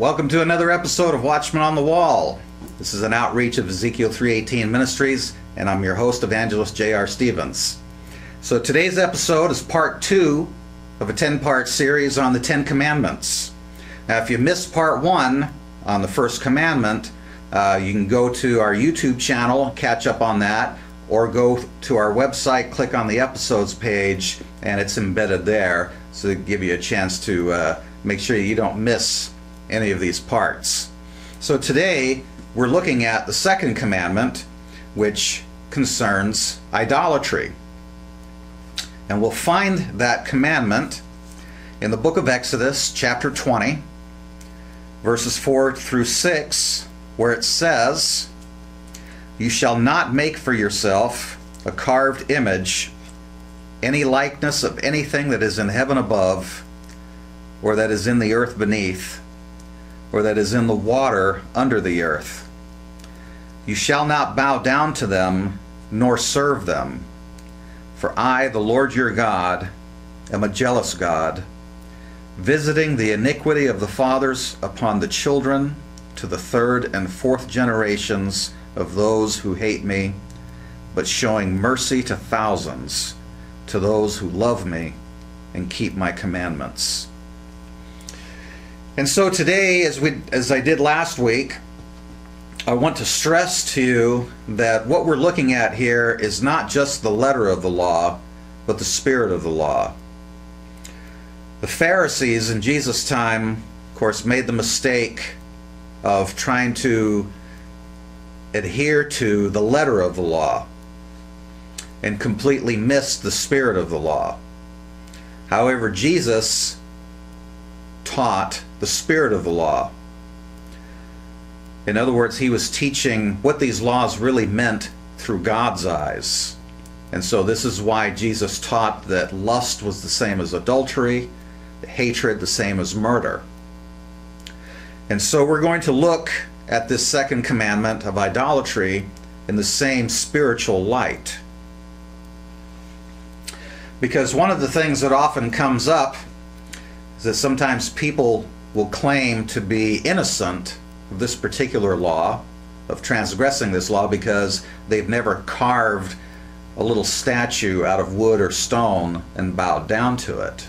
Welcome to another episode of Watchman on the Wall. This is an outreach of Ezekiel 3:18 Ministries, and I'm your host, Evangelist J.R. Stevens. So today's episode is part 2 of a 10-part series on the 10 Commandments. Now, if you missed part 1 on the first commandment, you can go to our YouTube channel, catch up on that, or go to our website, click on the episodes page, and it's embedded there, so to give you a chance to make sure you don't miss any of these parts. So today we're looking at the second commandment, which concerns idolatry. And we'll find that commandment in the book of Exodus, chapter 20, verses 4 through 6, where it says, "You shall not make for yourself a carved image, any likeness of anything that is in heaven above, or that is in the earth beneath, or that is in the water under the earth. You shall not bow down to them, nor serve them. For I, the Lord your God, am a jealous God, visiting the iniquity of the fathers upon the children to the third and fourth generations of those who hate me, but showing mercy to thousands, to those who love me and keep my commandments." And so today, as I did last week, I want to stress to you that what we're looking at here is not just the letter of the law, but the spirit of the law. The Pharisees in Jesus' time, of course, made the mistake of trying to adhere to the letter of the law and completely missed the spirit of the law. However, Jesus taught the spirit of the law. In other words, he was teaching what these laws really meant through God's eyes. And so this is why Jesus taught that lust was the same as adultery, hatred the same as murder. And so we're going to look at this second commandment of idolatry in the same spiritual light. Because one of the things that often comes up is that sometimes people will claim to be innocent of this particular law, of transgressing this law, because they've never carved a little statue out of wood or stone and bowed down to it.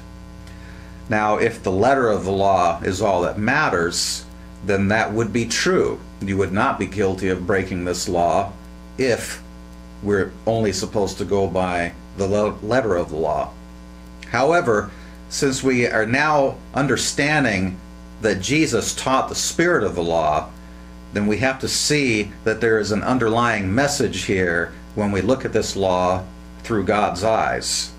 Now, if the letter of the law is all that matters, then that would be true. You would not be guilty of breaking this law if we're only supposed to go by the letter of the law. However, since we are now understanding that Jesus taught the spirit of the law, then we have to see that there is an underlying message here when we look at this law through God's eyes.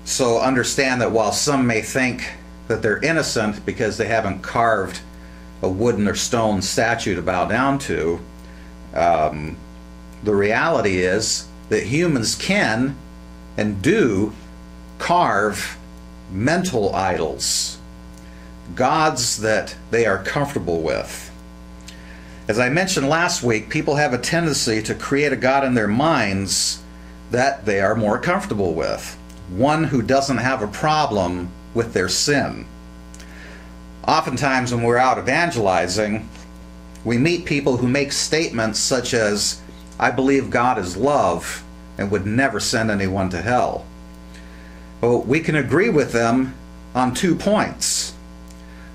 So understand that while some may think that they're innocent because they haven't carved a wooden or stone statue to bow down to, the reality is that humans can and do carve mental idols, gods that they are comfortable with. As I mentioned last week, people have a tendency to create a god in their minds that they are more comfortable with, one who doesn't have a problem with their sin. Oftentimes when we're out evangelizing, we meet people who make statements such as, "I believe God is love and would never send anyone to hell." Well, we can agree with them on 2 points.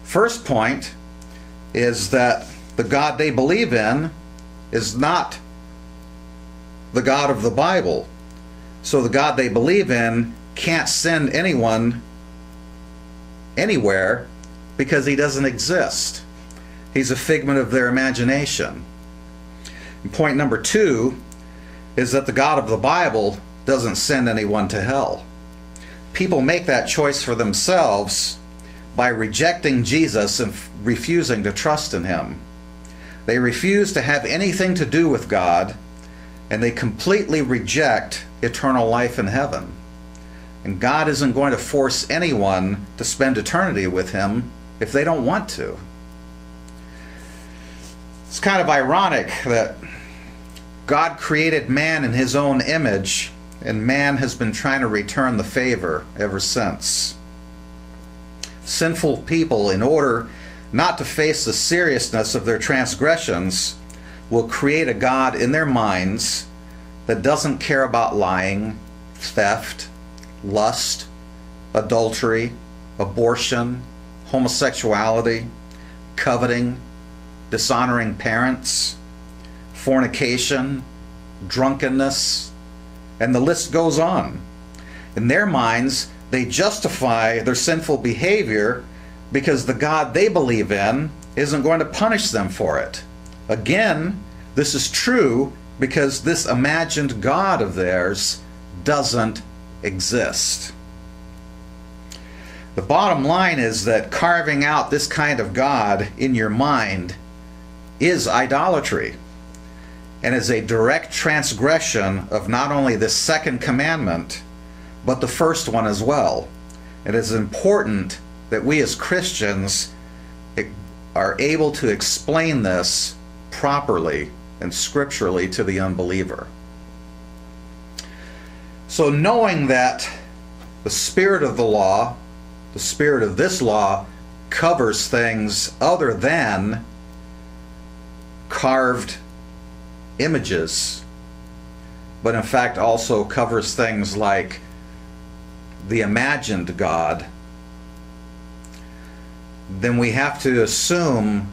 First point is that the God they believe in is not the God of the Bible. So the God they believe in can't send anyone anywhere because he doesn't exist. He's a figment of their imagination. And point number 2 is that the God of the Bible doesn't send anyone to hell. People make that choice for themselves by rejecting Jesus and refusing to trust in him. They refuse to have anything to do with God, and they completely reject eternal life in heaven. And God isn't going to force anyone to spend eternity with him if they don't want to. It's kind of ironic that God created man in his own image, and man has been trying to return the favor ever since. sinful people, in order not to face the seriousness of their transgressions, will create a God in their minds that doesn't care about lying, theft, lust, adultery, abortion, homosexuality, coveting, dishonoring parents, fornication, drunkenness, and the list goes on. In their minds, they justify their sinful behavior because the God they believe in isn't going to punish them for it. Again, this is true because this imagined God of theirs doesn't exist. The bottom line is that carving out this kind of God in your mind is idolatry, and is a direct transgression of not only the second commandment, but the first one as well. It is important that we as Christians are able to explain this properly and scripturally to the unbeliever. So knowing that the spirit of the law, the spirit of this law, covers things other than carved images, but in fact also covers things like the imagined God, then we have to assume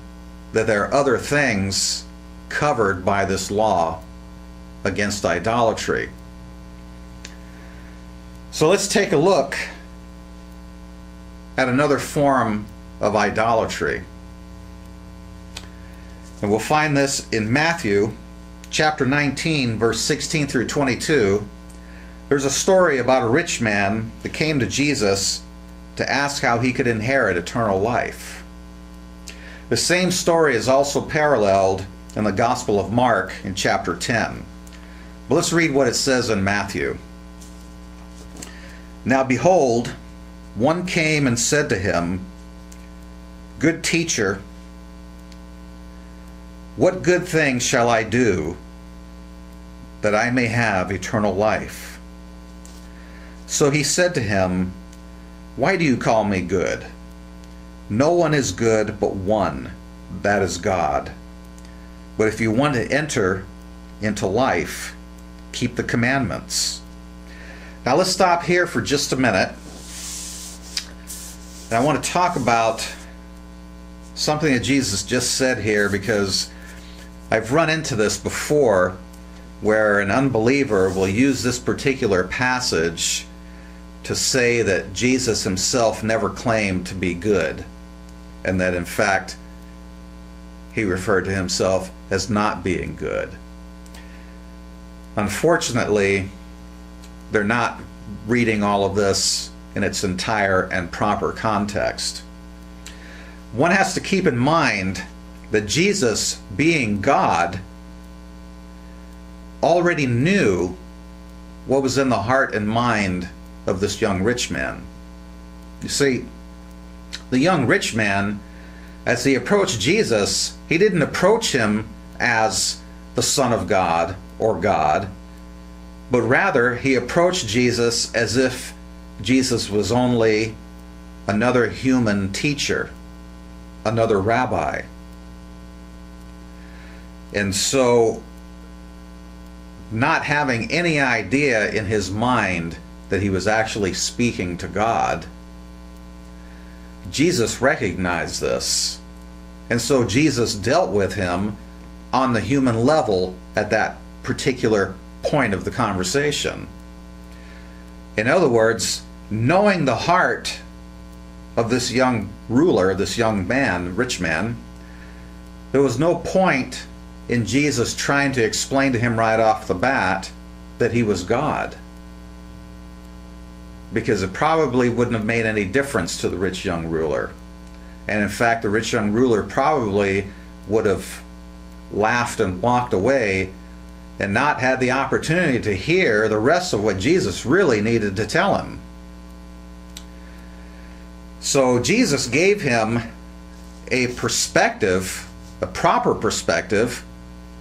that there are other things covered by this law against idolatry. So let's take a look at another form of idolatry. And we'll find this in Matthew chapter 19, verse 16 through 22. There's a story about a rich man that came to Jesus to ask how he could inherit eternal life. The same story is also paralleled in the Gospel of Mark in chapter 10. But let's read what it says in Matthew. Now behold, one came and said to him, Good teacher, what good thing shall I do that I may have eternal life? So he said to him, Why do you call me good? No one is good but one, that is God. But if you want to enter into life, keep the commandments. Now let's stop here for just a minute. And I want to talk about something that Jesus just said here, because I've run into this before, where an unbeliever will use this particular passage to say that Jesus himself never claimed to be good, and that in fact he referred to himself as not being good. Unfortunately, they're not reading all of this in its entire and proper context. One has to keep in mind that Jesus, being God, already knew what was in the heart and mind of this young rich man. You see, the young rich man, as he approached Jesus, he didn't approach him as the Son of God or God, but rather he approached Jesus as if Jesus was only another human teacher, another rabbi. And so, not having any idea in his mind that he was actually speaking to God, Jesus recognized this. And so Jesus dealt with him on the human level at that particular point of the conversation. In other words, knowing the heart of this young ruler, this young man, rich man, there was no point in Jesus trying to explain to him right off the bat that he was God, because it probably wouldn't have made any difference to the rich young ruler. And in fact, the rich young ruler probably would have laughed and walked away and not had the opportunity to hear the rest of what Jesus really needed to tell him. So Jesus gave him a perspective, a proper perspective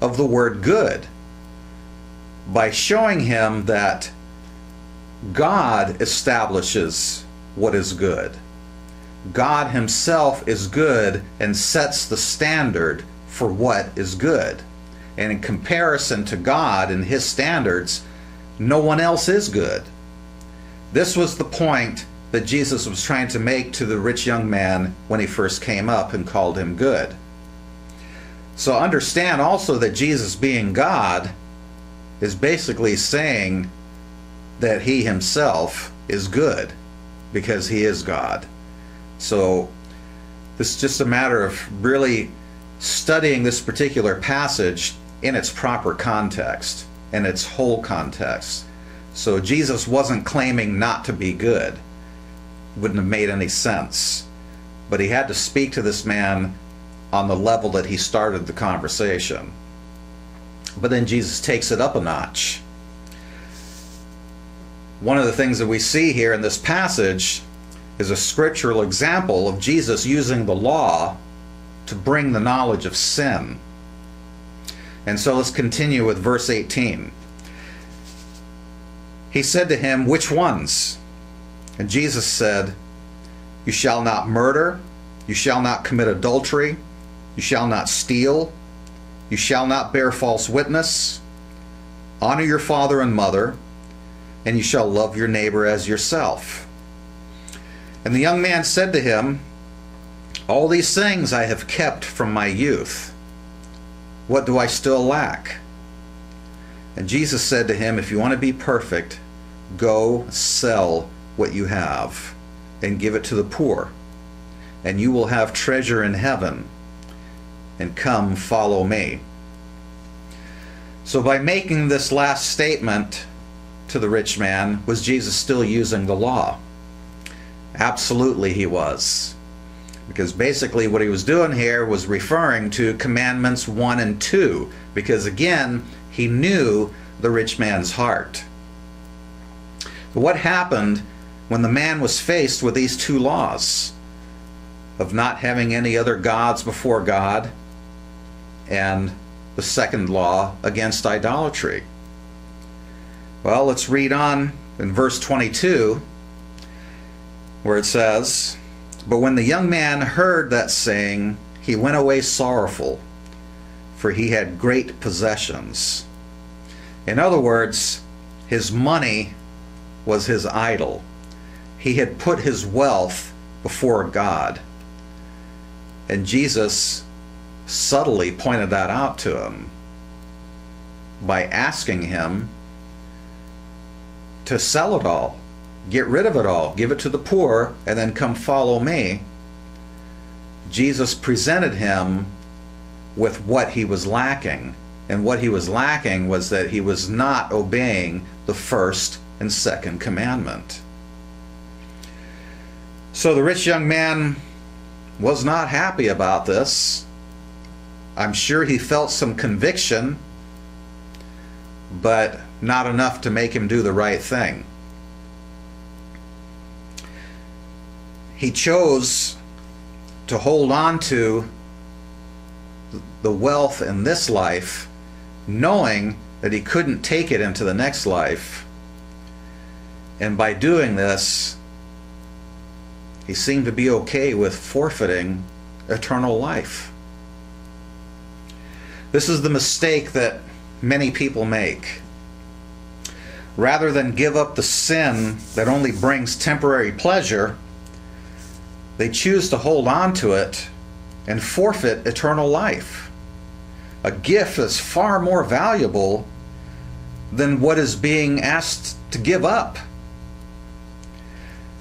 of the word good, by showing him that God establishes what is good. God himself is good and sets the standard for what is good. And in comparison to God and his standards, no one else is good. This was the point that Jesus was trying to make to the rich young man when he first came up and called him good. So understand also that Jesus, being God, is basically saying that he himself is good because he is God. So this is just a matter of really studying this particular passage in its proper context, in its whole context. So Jesus wasn't claiming not to be good. It wouldn't have made any sense. But he had to speak to this man on the level that he started the conversation. But then Jesus takes it up a notch. One of the things that we see here in this passage is a scriptural example of Jesus using the law to bring the knowledge of sin. And so let's continue with verse 18. He said to him, "Which ones?" And Jesus said, "You shall not murder, you shall not commit adultery, you shall not steal, you shall not bear false witness, honor your father and mother, and you shall love your neighbor as yourself." And the young man said to him, "All these things I have kept from my youth. What do I still lack?" And Jesus said to him, "If you want to be perfect, go sell what you have and give it to the poor, and you will have treasure in heaven, and come follow me." So by making this last statement to the rich man, was Jesus still using the law? Absolutely he was. Because basically what he was doing here was referring to commandments 1 and 2, because again, he knew the rich man's heart. But what happened when the man was faced with these two laws of not having any other gods before God, and the second law against idolatry? Well, let's read on in verse 22, where it says, "But when the young man heard that saying, he went away sorrowful, for he had great possessions." In other words, his money was his idol. He had put his wealth before God. And Jesus subtly pointed that out to him by asking him to sell it all, get rid of it all, give it to the poor, and then come follow me. Jesus presented him with what he was lacking. And what he was lacking was that he was not obeying the first and second commandment. So the rich young man was not happy about this. I'm sure he felt some conviction, but not enough to make him do the right thing. He chose to hold on to the wealth in this life, knowing that he couldn't take it into the next life. And by doing this, he seemed to be okay with forfeiting eternal life. This is the mistake that many people make. Rather than give up the sin that only brings temporary pleasure, they choose to hold on to it and forfeit eternal life. A gift that's far more valuable than what is being asked to give up.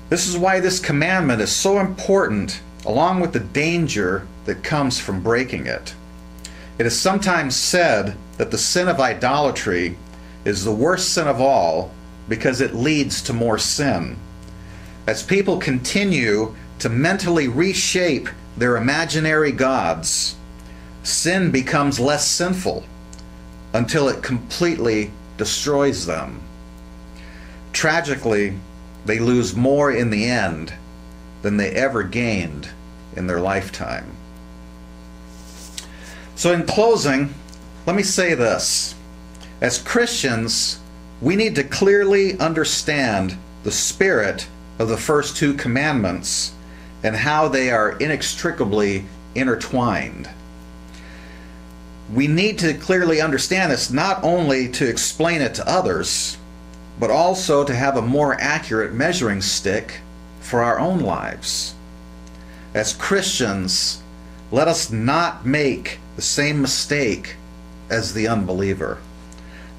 This is why this commandment is so important, along with the danger that comes from breaking it. It is sometimes said that the sin of idolatry is the worst sin of all because it leads to more sin. As people continue to mentally reshape their imaginary gods, sin becomes less sinful until it completely destroys them. Tragically, they lose more in the end than they ever gained in their lifetime. So in closing, let me say this. As Christians, we need to clearly understand the spirit of the first two commandments and how they are inextricably intertwined. We need to clearly understand this, not only to explain it to others, but also to have a more accurate measuring stick for our own lives. As Christians, let us not make the same mistake as the unbeliever.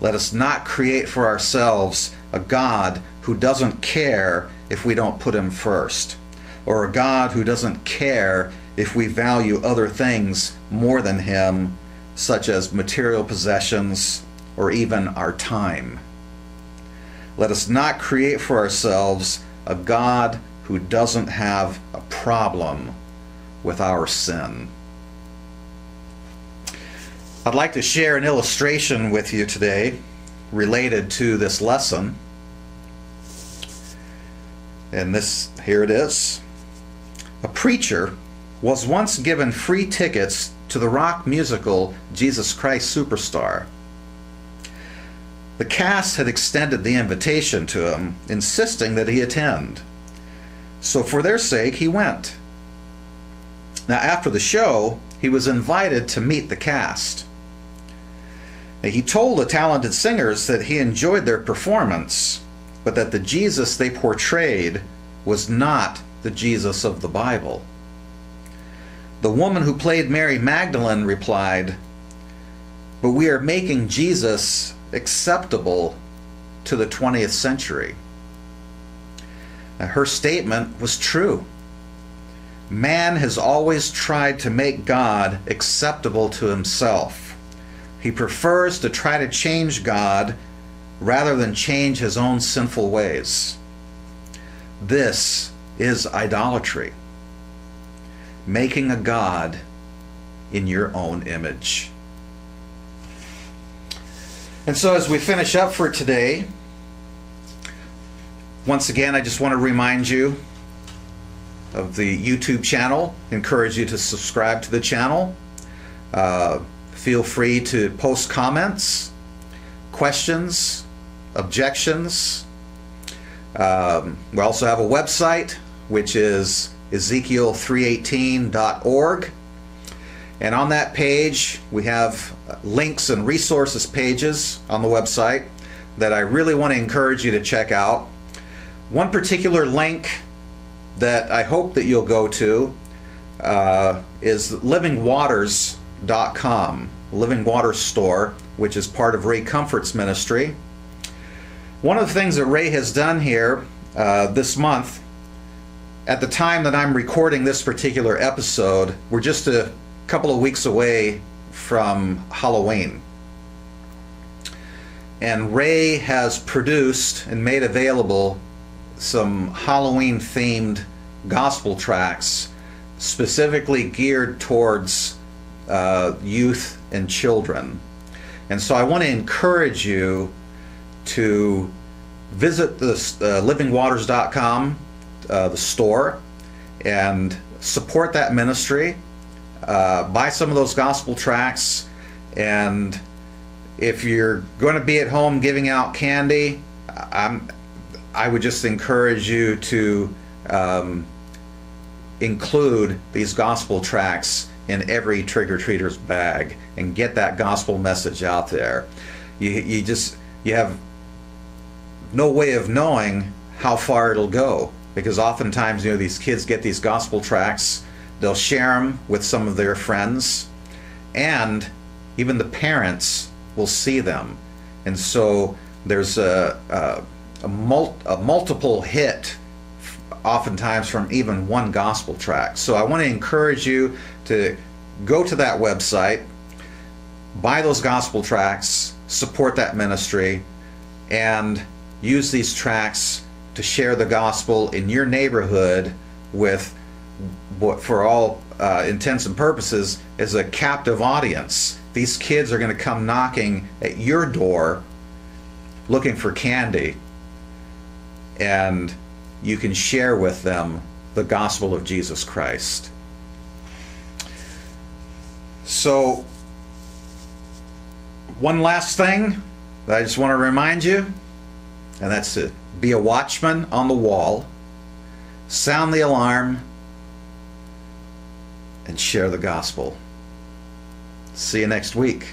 Let us not create for ourselves a God who doesn't care if we don't put him first, or a God who doesn't care if we value other things more than him, such as material possessions or even our time. Let us not create for ourselves a God who doesn't have a problem with our sin. I'd like to share an illustration with you today related to this lesson. And here it is. A preacher was once given free tickets to the rock musical Jesus Christ Superstar. The cast had extended the invitation to him, insisting that he attend. So for their sake, he went. Now, after the show, he was invited to meet the cast. Now, he told the talented singers that he enjoyed their performance, but that the Jesus they portrayed was not the Jesus of the Bible. The woman who played Mary Magdalene replied, "But we are making Jesus acceptable to the 20th century." Now, her statement was true. Man has always tried to make God acceptable to himself. He prefers to try to change God rather than change his own sinful ways. This is idolatry. Making a God in your own image. And so as we finish up for today, once again, I just want to remind you of the YouTube channel. Encourage you to subscribe to the channel. Feel free to post comments, questions, objections. We also have a website, which is Ezekiel318.org. And on that page, we have links and resources pages on the website that I really want to encourage you to check out. One particular link that I hope that you'll go to is livingwaters.com, Living Waters store, which is part of Ray Comfort's ministry. One of the things that Ray has done here this month, at the time that I'm recording this particular episode, we're just a couple of weeks away from Halloween. And Ray has produced and made available some Halloween-themed gospel tracts specifically geared towards youth and children. And so I want to encourage you to visit this livingwaters.com, the store, and support that ministry. Buy some of those gospel tracts, and if you're going to be at home giving out candy, I would just encourage you to include these gospel tracts in every trick-or-treater's bag and get that gospel message out there. You have no way of knowing how far it'll go, because oftentimes, these kids get these gospel tracts, they'll share them with some of their friends, and even the parents will see them. And so there's a multiple hit oftentimes from even one gospel tract. So I want to encourage you to go to that website, buy those gospel tracts, support that ministry, and use these tracts to share the gospel in your neighborhood with what, for all intents and purposes, is a captive audience. These kids are going to come knocking at your door looking for candy, and you can share with them the gospel of Jesus Christ. So, one last thing that I just want to remind you, and that's to be a watchman on the wall, sound the alarm, and share the gospel. See you next week.